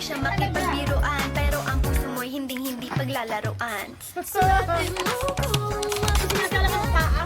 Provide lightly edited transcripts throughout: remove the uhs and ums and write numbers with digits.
siya makipagbiruan, pero ang puso mo'y hinding-hindi paglalaroan. Suotin mo kung Sinasala ka sa paa.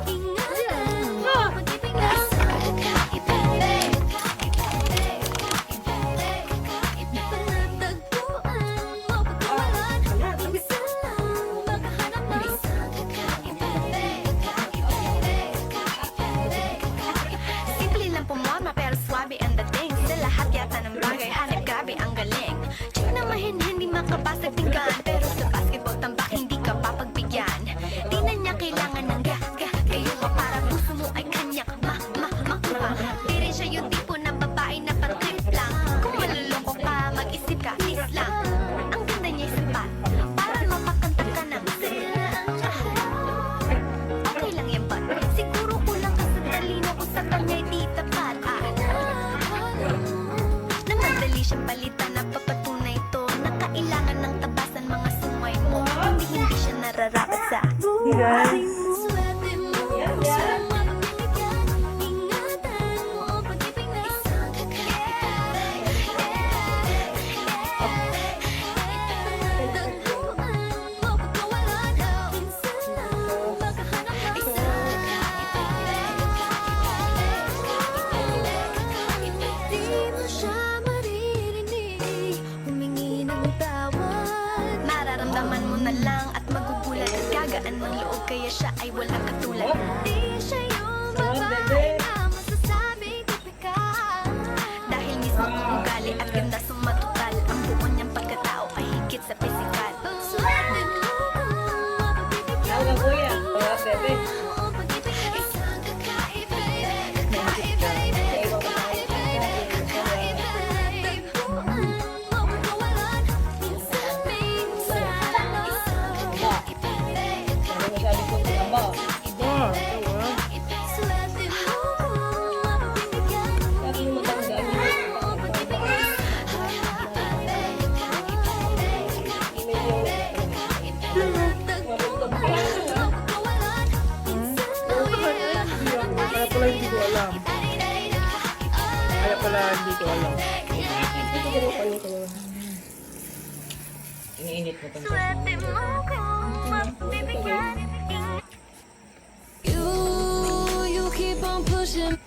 Simple lang pumama pero swabe ang dating. Sa lahat yata ng bagay, hanip grabe ang galing. Chick na mahinhin, di makabasag tinggan, pero sa basketball tambak hindi ka papagbigyan. Di na niya kailangan ng kayo pa para puso mo ay kanyak makuha. Di rin siya yung tipo ng babae na patrip lang. Kung malulungkot ka, mag-isip ka, is lang. Ang ganda niya sapat, para mapakanta ka ng sila ang lahat. Okay lang yan ba? Siguro kulang ka sa talino ko sa kanya'y di tapat. Na madali siyang palitan, napapatunay ito na kailangan ng tabasan mga sungay mo. Hindi siya nararapat sa buhay mo. Swerte mo, sa mapapibigyan. Ingatan mo, pag-ibig na isang kakaiba. Tagpuan mo, pagkawalan. Minsan lang makahanap ng isang Di mo siya maririnig, humingi ng tawad. Mararamdaman mo na lang at magugulat at gagaan ng loob, kaya siya ay walang katulad. Di siya yung babae na masasabing tipikal, dahil mismo ang ugali at ganda sumatotal. Ang buo niyang pagkatao ay higit sa pisikal. Swerte mo kung mapapibigyan. Tawag kuya. Bebe. Ang pag-ibig na isang kakaiba. Kakaiba. Tagpuan mo, pagkawalan. Minsan lang isang kakaiba. Sabi ko sa aba. Swerte mo kung mapapibigyan. Sabi mo matanggaan niya. Ang pag-ibig na Kaya pala hindi ko alam. Kaya pala hindi ko alam. Iniinit mo itong Swerte mo kung mapapibigyan. You keep on pushing